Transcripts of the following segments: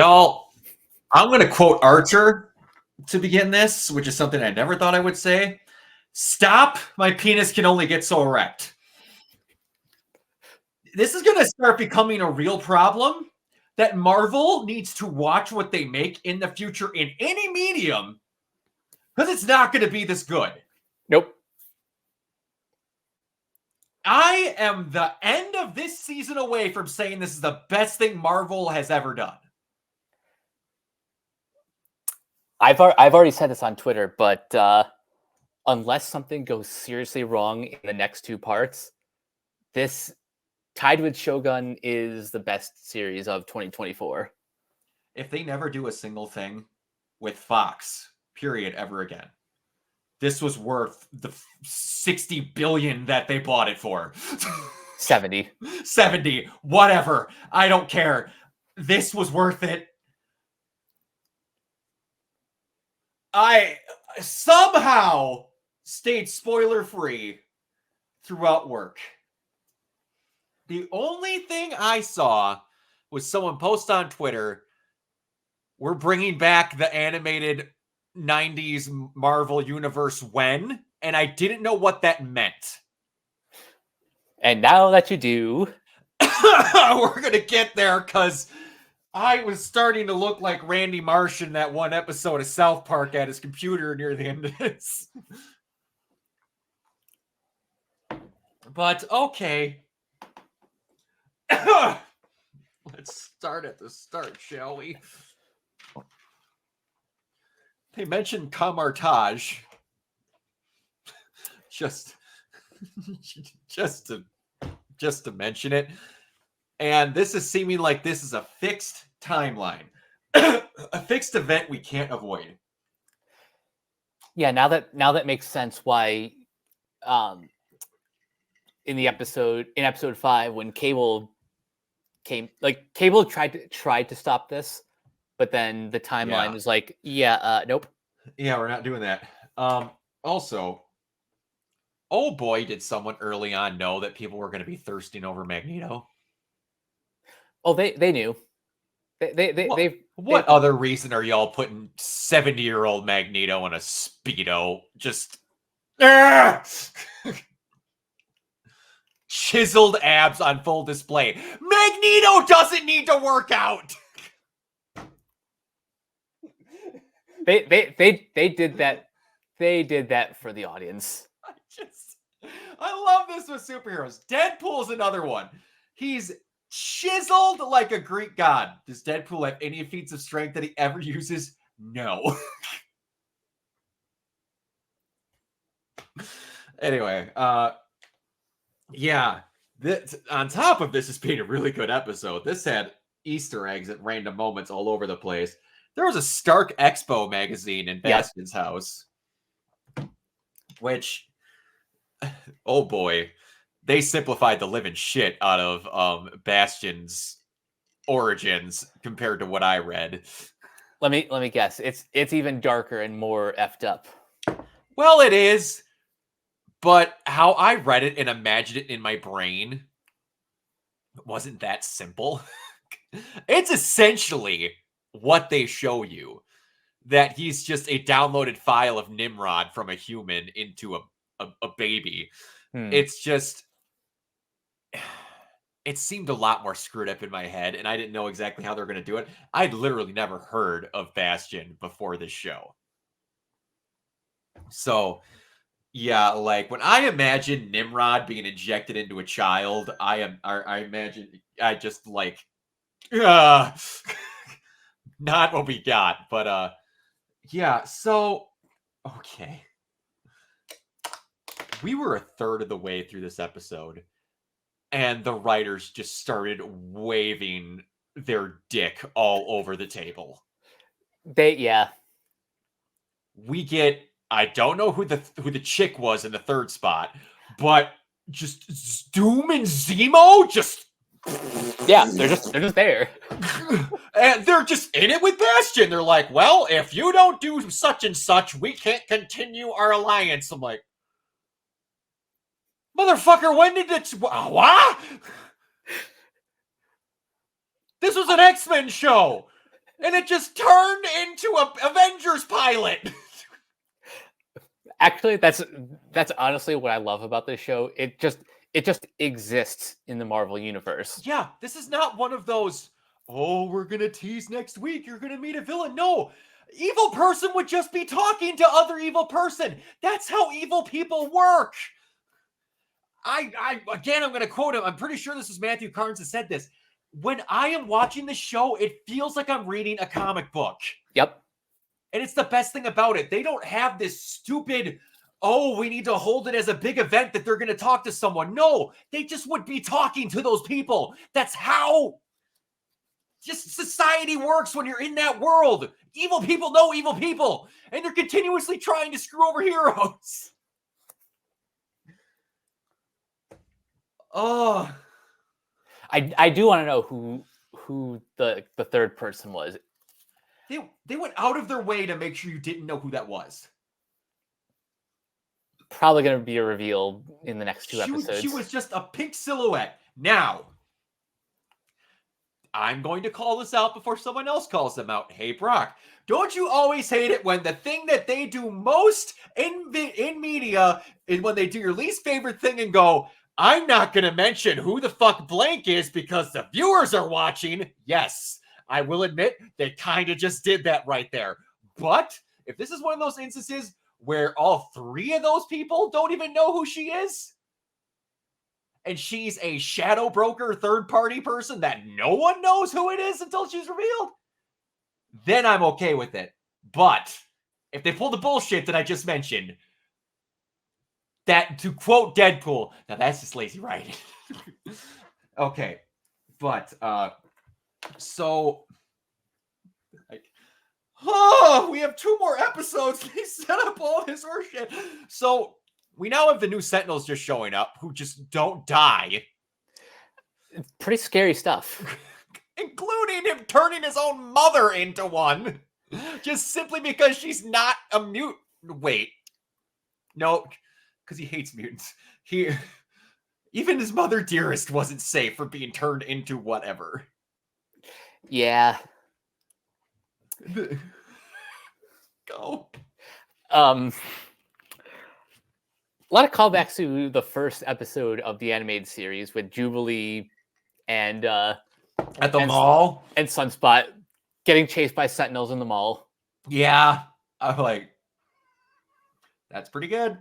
Y'all, I'm going to quote Archer to begin this, which is something I never thought I would say. Stop, my penis can only get so erect. This is going to start becoming a real problem that Marvel needs to watch what they make in the future in any medium, because it's not going to be this good. Nope. I am the end of this season away from saying this is the best thing Marvel has ever done. I've already said this on Twitter, but unless something goes seriously wrong in the next two parts, this tied with Shogun is the best series of 2024. If they never do a single thing with Fox, period, ever again, this was worth the $60 billion that they bought it for. 70, whatever. I don't care. This was worth it. I somehow stayed spoiler-free throughout work. The only thing I saw was someone post on Twitter, we're bringing back the animated 90s Marvel universe when, and I didn't know what that meant. And now that you do, we're going to get there, because I was starting to look like Randy Marsh in that one episode of South Park at his computer near the end of this. But, okay. Let's start at the start, shall we? They mentioned Kamartaj. Just to mention it. And this is seeming like this is a fixed timeline. A fixed event we can't avoid. Yeah, now that makes sense why in episode 5 when Cable tried to stop this, but then the timeline was like, nope. Yeah, we're not doing that. Also, oh boy, did someone early on know that people were going to be thirsting over Magneto. Oh, they knew. What other reason are y'all putting 70-year-old Magneto in a Speedo? Just chiseled abs on full display. Magneto doesn't need to work out. They did that. They did that for the audience. I love this with superheroes. Deadpool's another one. He's chiseled like a Greek god. Does Deadpool have any feats of strength that he ever uses? No. Anyway, yeah. On top of this has been a really good episode. This had Easter eggs at random moments all over the place. There was a Stark Expo magazine in Bastion's house, which, oh boy, they simplified the living shit out of Bastion's origins compared to what I read. Let me guess. It's even darker and more effed up. Well, it is, but how I read it and imagined it in my brain wasn't that simple. It's essentially what they show you, that he's just a downloaded file of Nimrod from a human into a baby. It's just, it seemed a lot more screwed up in my head, and I didn't know exactly how they're going to do it. I'd literally never heard of Bastion before this show. So, yeah, like when I imagine Nimrod being injected into a child, I imagine, I just like, not what we got, but yeah, so okay. We were a third of the way through this episode, and the writers just started waving their dick all over the table. We get, I don't know who the chick was in the third spot, but just Doom and Zemo just they're just there. And they're just in it with Bastion. They're like, well, if you don't do such and such, we can't continue our alliance. I'm like, motherfucker, when did it... What? This was an X-Men show. And it just turned into a Avengers pilot. Actually, that's honestly what I love about this show. It just exists in the Marvel universe. Yeah, this is not one of those, oh, we're going to tease next week, you're going to meet a villain. No, evil person would just be talking to other evil person. That's how evil people work. Again, I'm going to quote him. I'm pretty sure this is Matthew Carnes that said this. When I am watching the show, it feels like I'm reading a comic book. Yep. And it's the best thing about it. They don't have this stupid, oh, we need to hold it as a big event that they're going to talk to someone. No, they just would be talking to those people. That's how just society works when you're in that world. Evil people know evil people, and they're continuously trying to screw over heroes. Oh, I do want to know who the third person was. they went out of their way to make sure you didn't know who that was. Probably going to be a reveal in the next two episodes. She was just a pink silhouette. Now, I'm going to call this out before someone else calls them out. Hey, Brock, don't you always hate it when the thing that they do most in media is when they do your least favorite thing and go, I'm not going to mention who the fuck blank is because the viewers are watching? Yes, I will admit they kind of just did that right there. But if this is one of those instances where all three of those people don't even know who she is, and she's a shadow broker third-party person that no one knows who it is until she's revealed, then I'm okay with it. But if they pull the bullshit that I just mentioned, that, to quote Deadpool, now that's just lazy writing. Okay, but so like, oh, we have 2 more episodes. They set up all this horseshit. So we now have the new Sentinels just showing up who just don't die. It's pretty scary stuff. Including him turning his own mother into one. Just simply because she's not a mutant. Wait. No, because he hates mutants. Even his mother dearest wasn't safe for being turned into whatever. Yeah. Go. A lot of callbacks to the first episode of the animated series with Jubilee and at the mall and Sunspot getting chased by Sentinels in the mall. Yeah, I'm like, that's pretty good.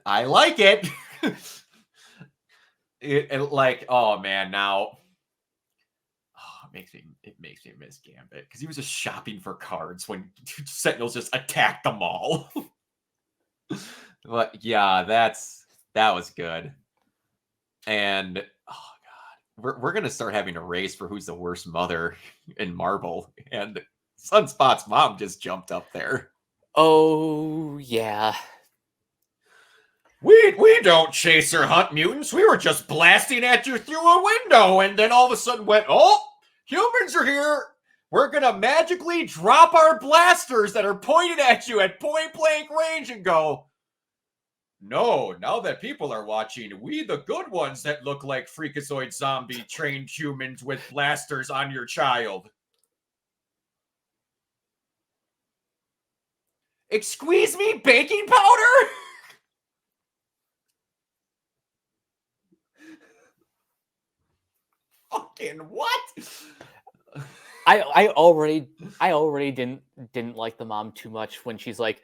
I like it. it like, oh man, now it makes me miss Gambit because he was just shopping for cards when Sentinels just attacked the mall. But yeah, that was good. And oh god, we're gonna start having a race for who's the worst mother in Marvel, and Sunspot's mom just jumped up there. Oh yeah. We don't chase or hunt mutants. We were just blasting at you through a window, and then all of a sudden went, oh, humans are here. We're gonna magically drop our blasters that are pointed at you at point blank range and go, no, now that people are watching, we the good ones that look like freakazoid zombie trained humans with blasters on your child. Excuse me, baking powder? Fucking what? I already didn't like the mom too much when she's like,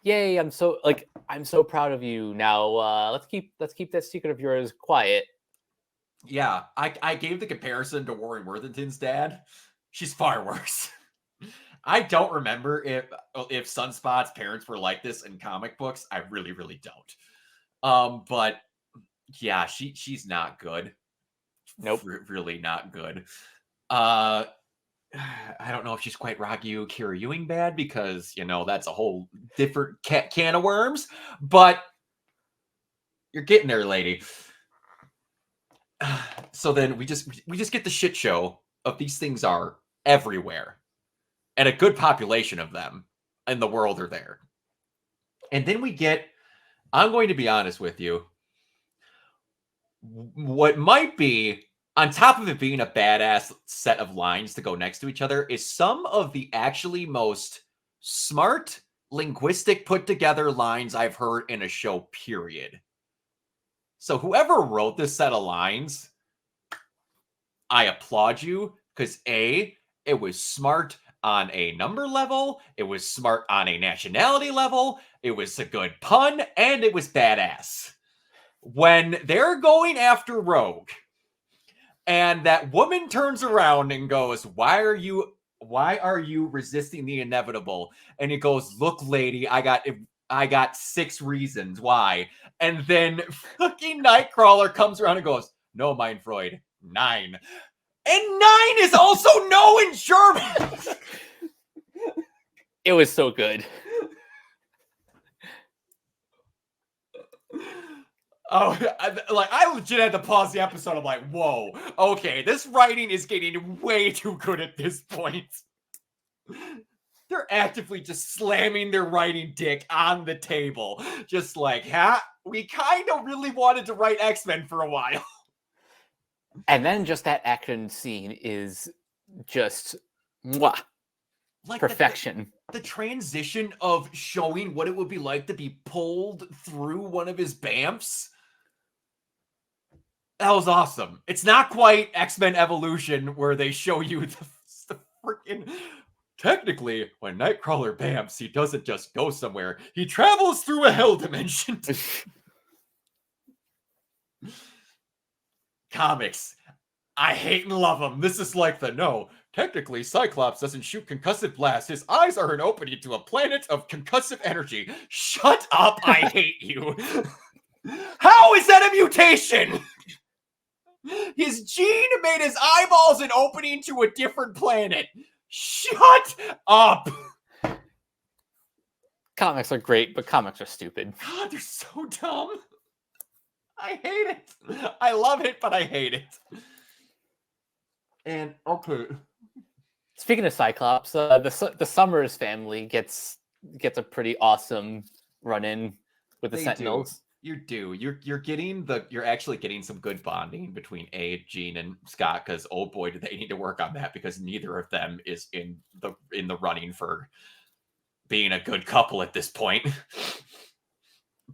yay, I'm so proud of you. Now let's keep that secret of yours quiet. Yeah, I gave the comparison to Warren Worthington's dad. She's far worse. I don't remember if Sunspot's parents were like this in comic books. I really, really don't. But yeah, she's not good. Nope. Really not good. I don't know if she's quite Ragu Kiryuing bad because, that's a whole different can of worms, but you're getting there, lady. So then we just get the shit show of these things are everywhere and a good population of them in the world are there. And then we get, I'm going to be honest with you, what might be on top of it being a badass set of lines to go next to each other, is some of the actually most smart, linguistic, put together lines I've heard in a show, period. So whoever wrote this set of lines, I applaud you, because A, it was smart on a number level, it was smart on a nationality level, it was a good pun, and it was badass. When they're going after Rogue, and that woman turns around and goes, why are you resisting the inevitable? And he goes, look, lady, I got 6 reasons why. And then fucking Nightcrawler comes around and goes, no, mein Freud, 9. And 9 is also no in German. It was so good. Oh, I legit had to pause the episode. I'm like, whoa, okay, this writing is getting way too good at this point. They're actively just slamming their writing dick on the table. Just like, we kind of really wanted to write X-Men for a while. And then just that action scene is just mwah, Like perfection. The transition of showing what it would be like to be pulled through one of his BAMFs. That was awesome. It's not quite X-Men Evolution where they show you the freaking... Technically, when Nightcrawler BAMFs, he doesn't just go somewhere. He travels through a hell dimension. Comics. I hate and love them. This is like no. Technically, Cyclops doesn't shoot concussive blasts. His eyes are an opening to a planet of concussive energy. Shut up, I hate you. How is that a mutation? His gene made his eyeballs an opening to a different planet. Shut up. Comics are great, but comics are stupid. God, they're so dumb. I hate it. I love it, but I hate it. And, okay. Speaking of Cyclops, the Summers family gets a pretty awesome run-in with the Sentinels. You're actually getting some good bonding between Jean and Scott, because oh boy, do they need to work on that, because neither of them is in the running for being a good couple at this point.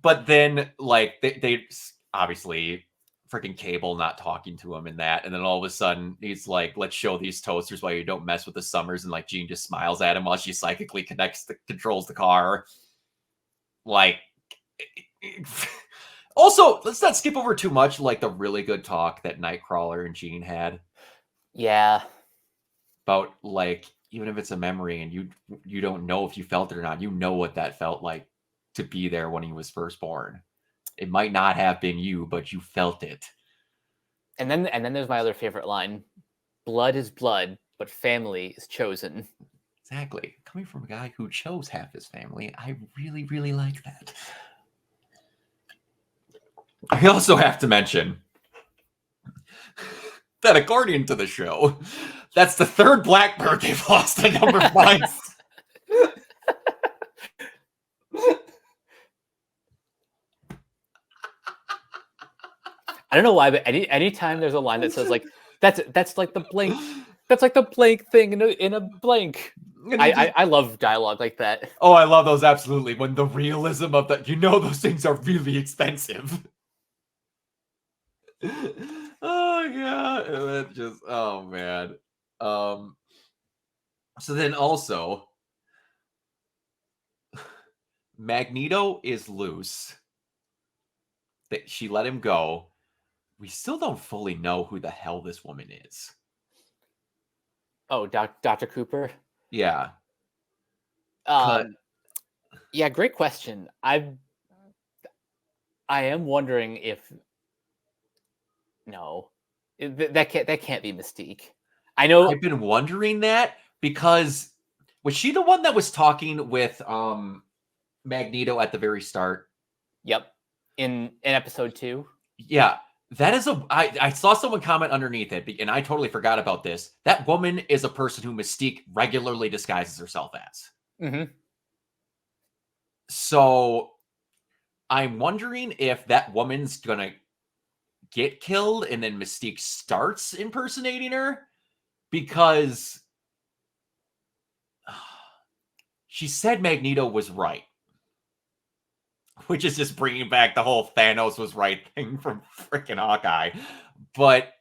But then, like, they obviously freaking Cable not talking to him and that, and then all of a sudden he's like, let's show these toasters why you don't mess with the Summers, and like Jean just smiles at him while she psychically controls the car. Like, also, let's not skip over too much, like the really good talk that Nightcrawler and Jean had. Yeah. About, like, even if it's a memory and you don't know if you felt it or not, you know what that felt like to be there when he was first born. It might not have been you, but you felt it. And then there's my other favorite line. Blood is blood, but family is chosen. Exactly. Coming from a guy who chose half his family, I really, really like that. I also have to mention that according to the show, that's the 3rd Blackbird they've lost to number 5. I don't know why, but anytime there's a line that says like that's like the blank thing in a blank. I love dialogue like that. Oh, I love those, absolutely. When the realism of that, those things are really expensive. Oh yeah, that just, oh man. So then also, Magneto is loose. That she let him go. We still don't fully know who the hell this woman is. Oh, Dr. Cooper? Yeah. Yeah, great question. I am wondering if that can't be Mystique. I know I've been wondering that, because was she the one that was talking with Magneto at the very start? Yep. In episode 2. Yeah. That is I saw someone comment underneath it, and I totally forgot about this. That woman is a person who Mystique regularly disguises herself as. Mm-hmm. So I'm wondering if that woman's gonna get killed and then Mystique starts impersonating her, because she said Magneto was right, which is just bringing back the whole Thanos was right thing from freaking Hawkeye. But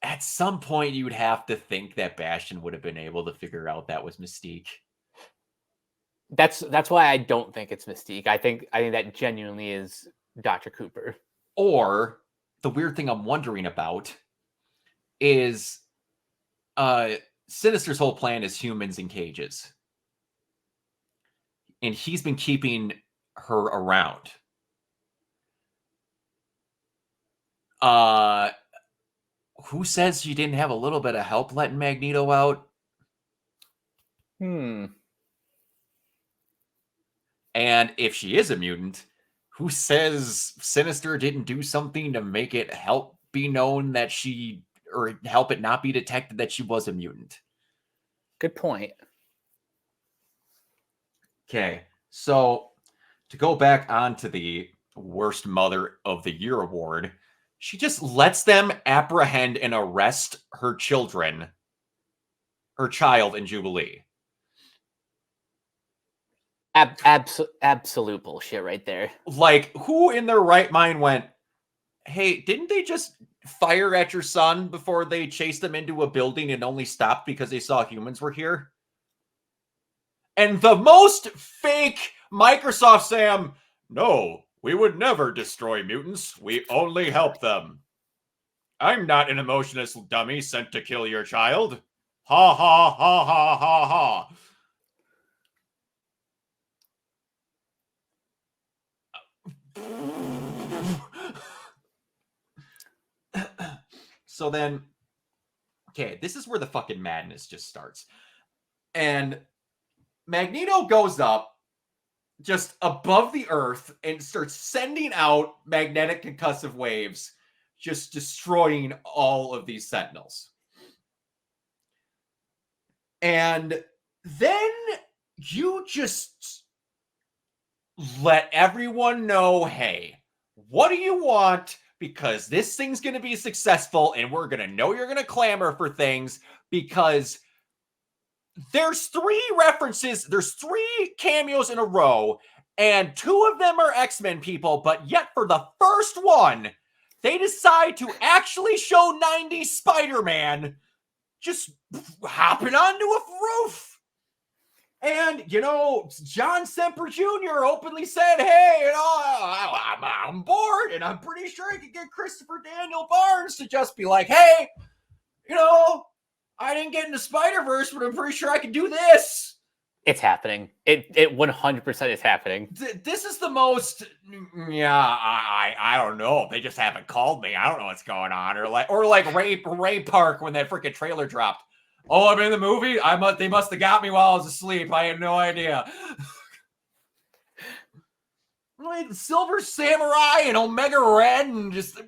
at some point, you would have to think that Bastion would have been able to figure out that was Mystique. That's why I don't think it's Mystique. I think that genuinely is Dr. Cooper. Or the weird thing I'm wondering about is Sinister's whole plan is humans in cages. And he's been keeping her around. Who says she didn't have a little bit of help letting Magneto out? And if she is a mutant, who says Sinister didn't do something to make it help be known that she, or help it not be detected that she was a mutant? Good point. Okay, so to go back onto the Worst Mother of the Year award, she just lets them apprehend and arrest her child in Jubilee. Absolute bullshit right there. Like, who in their right mind went, hey, didn't they just fire at your son before they chased them into a building and only stopped because they saw humans were here? And the most fake Microsoft Sam, no, we would never destroy mutants. We only help them. I'm not an emotionless dummy sent to kill your child. Ha ha ha ha ha ha. So then, okay, this is where the fucking madness just starts. And Magneto goes up just above the Earth and starts sending out magnetic concussive waves, just destroying all of these Sentinels. And then you just let everyone know, hey, what do you want? Because this thing's going to be successful and we're going to know you're going to clamor for things, because there's 3 references, there's 3 cameos in a row, and 2 of them are X-Men people, but yet for the first one, they decide to actually show 90s Spider-Man just hopping onto a roof. And, you know, John Semper Jr. openly said, hey, you know, I'm bored, and I'm pretty sure I could get Christopher Daniel Barnes to just be like, hey, you know, I didn't get into Spider-Verse, but I'm pretty sure I can do this. It's happening. It 100% is happening. This is the most, I don't know. They just haven't called me. I don't know what's going on. Or like Ray Park when that freaking trailer dropped. Oh, I'm in the movie? They must have got me while I was asleep. I had no idea. Like Silver Samurai and Omega Red and just...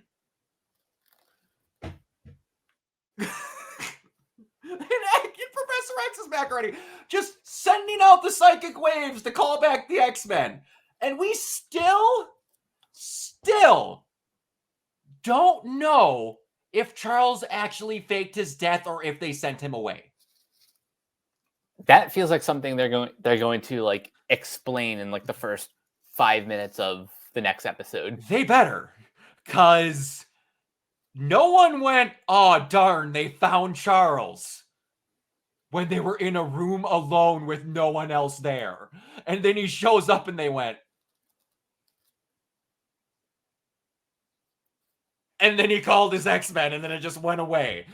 And Professor X is back already, just sending out the psychic waves to call back the X-Men. And we still don't know if Charles actually faked his death or if they sent him away. That feels like something they're going to like explain in like the first 5 minutes of the next episode. They better, because no one went, oh darn, they found Charles, when they were in a room alone with no one else there. And then he shows up and they went. And then he called his X-Men and then it just went away.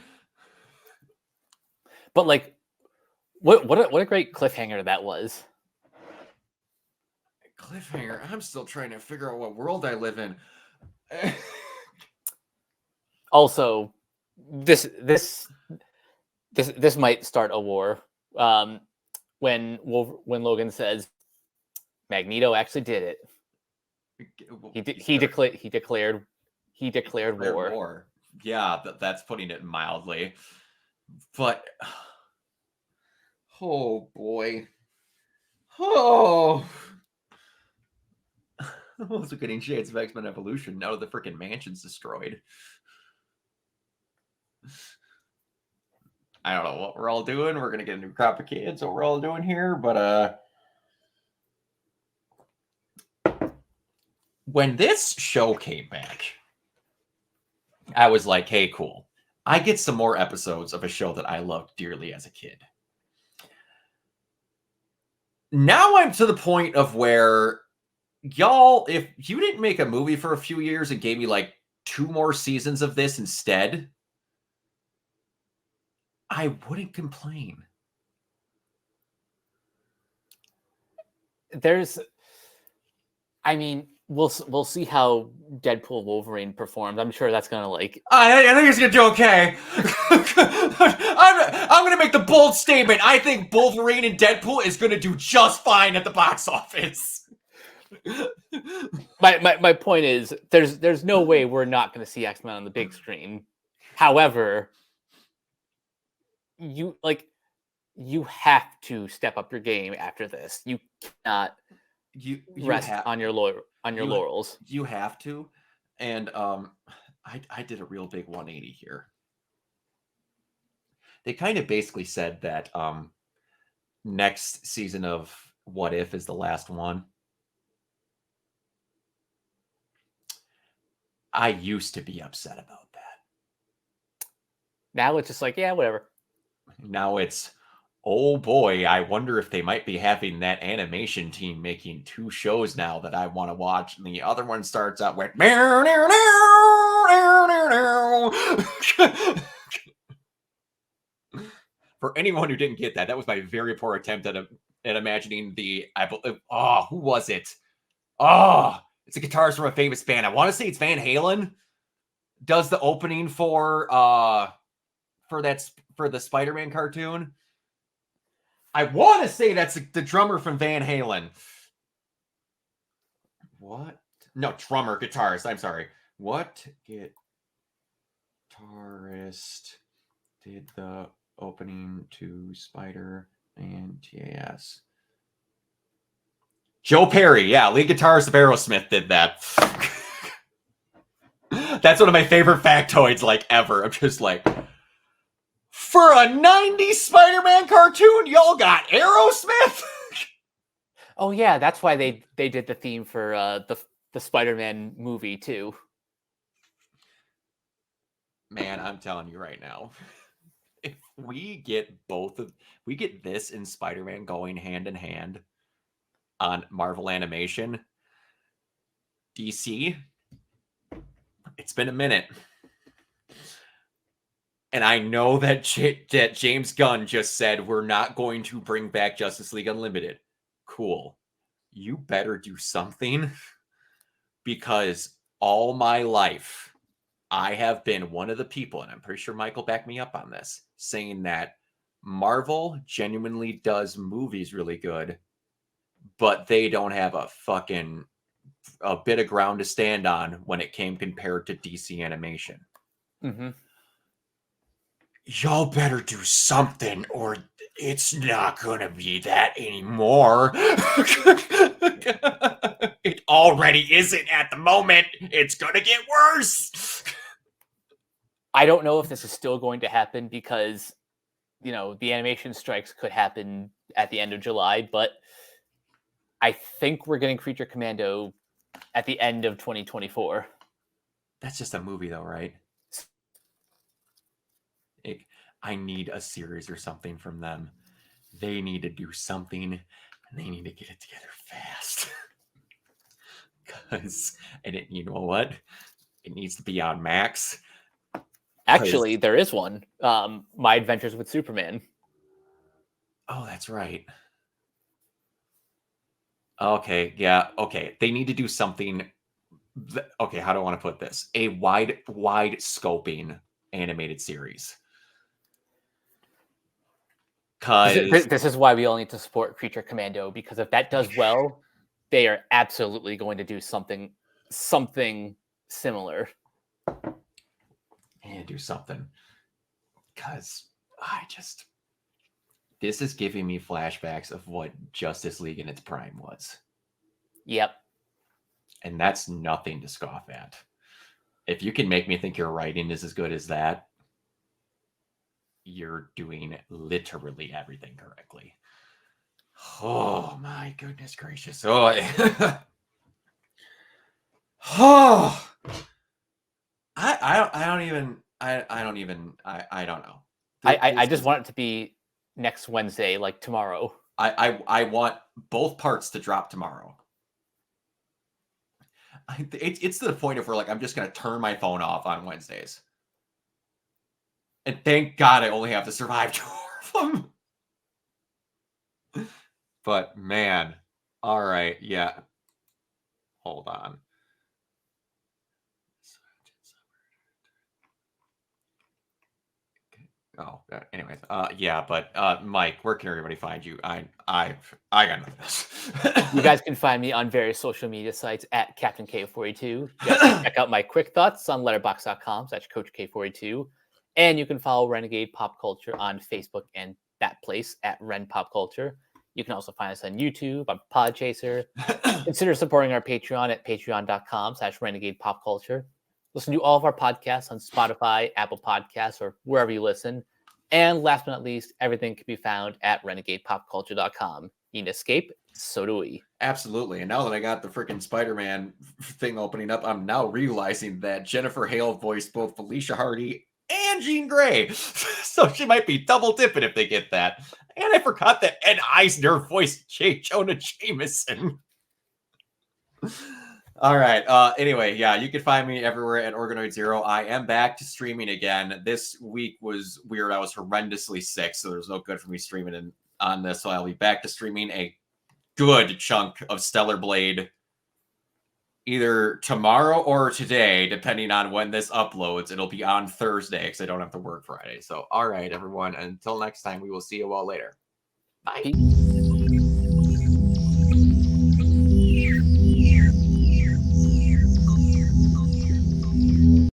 But like, what a great cliffhanger that was. Cliffhanger? I'm still trying to figure out what world I live in. Also, this might start a war. When Logan says Magneto actually did it, he declared war. Yeah, that's putting it mildly. But oh boy, oh, Also getting shades of X-Men Evolution now that the freaking mansion's destroyed. I don't know what we're all doing. We're gonna get a new crop of kids, what we're all doing here, but when this show came back, I was like, hey, cool. I get some more episodes of a show that I loved dearly as a kid. Now I'm to the point of where, y'all, if you didn't make a movie for a few years and gave me like 2 more seasons of this instead, I wouldn't complain. I mean, we'll see how Deadpool Wolverine performs. I'm sure that's gonna like. I think it's gonna do okay. I'm gonna make the bold statement. I think Wolverine and Deadpool is gonna do just fine at the box office. My point is, there's no way we're not gonna see X-Men on the big screen. However, you have to step up your game after this. You cannot rest on your laurels. You have to, and I did a real big 180 here. They kind of basically said that next season of What If is the last one. I used to be upset about that. Now it's just like, yeah, whatever. Now it's, oh boy, I wonder if they might be having that animation team making 2 shows now that I want to watch. And the other one starts out with for anyone who didn't get that, that was my very poor attempt at imagining the, who was it? Oh, it's a guitarist from a famous band. I want to say it's Van Halen. Does the opening for the Spider-Man cartoon. I want to say that's the drummer from Van Halen. What? No, guitarist. I'm sorry. What guitarist did the opening to Spider-Man TAS? Joe Perry. Yeah, lead guitarist of Aerosmith did that. That's one of my favorite factoids like ever. I'm just like, for a 90s Spider-Man cartoon, y'all got Aerosmith? Oh yeah, that's why they did the theme for the Spider-Man movie too. Man, I'm telling you right now, if we get this and Spider-Man going hand in hand on Marvel Animation, DC, it's been a minute. And I know that James Gunn just said we're not going to bring back Justice League Unlimited. Cool. You better do something, because all my life I have been one of the people, and I'm pretty sure Michael backed me up on this, saying that Marvel genuinely does movies really good, but they don't have a bit of ground to stand on when it came compared to DC animation. Mm-hmm. Y'all better do something, or it's not gonna be that anymore. It already isn't at the moment. It's gonna get worse. I don't know if this is still going to happen, because the animation strikes could happen at the end of July, but I think we're getting Creature Commando at the end of 2024. That's just a movie though, right? I need a series or something from them. They need to do something, and they need to get it together fast. You know what? It needs to be on Max. Actually, there is one. My Adventures with Superman. Oh, that's right. Okay, yeah, okay. They need to do something. Okay, how do I want to put this? A wide scoping animated series. This is why we all need to support Creature Commando, because if that does well, they are absolutely going to do something similar. And do something, because this is giving me flashbacks of what Justice League in its prime was. Yep. And that's nothing to scoff at. If you can make me think your writing is as good as that, you're doing literally everything correctly. Oh my goodness gracious. Oh, oh. I don't know. I just want it to be next Wednesday, like tomorrow. I want both parts to drop tomorrow. It's to the point of where like I'm just gonna turn my phone off on Wednesdays. And thank God I only have to survive 2 of them. But man, all right, yeah. Hold on. Oh, anyways, yeah, but Mike, where can everybody find you? I got none of this. You guys can find me on various social media sites at Captain K42. You guys can check out my quick thoughts on letterbox.com/Coach K42. And you can follow Renegade Pop Culture on Facebook and that place at Ren Pop Culture. You can also find us on YouTube, on Podchaser. Consider supporting our Patreon at patreon.com/Renegade Pop Culture. Listen to all of our podcasts on Spotify, Apple Podcasts, or wherever you listen. And last but not least, everything can be found at renegadepopculture.com. You need to escape, so do we. Absolutely. And now that I got the freaking Spider-Man thing opening up, I'm now realizing that Jennifer Hale voiced both Felicia Hardy and Jean Grey. So she might be double dipping if they get that. And I forgot that Ed Eisner voiced J. Jonah Jameson. All right. Anyway, yeah, you can find me everywhere at Organoid Zero. I am back to streaming again. This week was weird. I was horrendously sick, so there's no good for me streaming on this. So I'll be back to streaming a good chunk of Stellar Blade either tomorrow or today, depending on when this uploads. It'll be on Thursday because I don't have to work Friday. So, all right, everyone. Until next time, we will see you all later. Bye. Peace.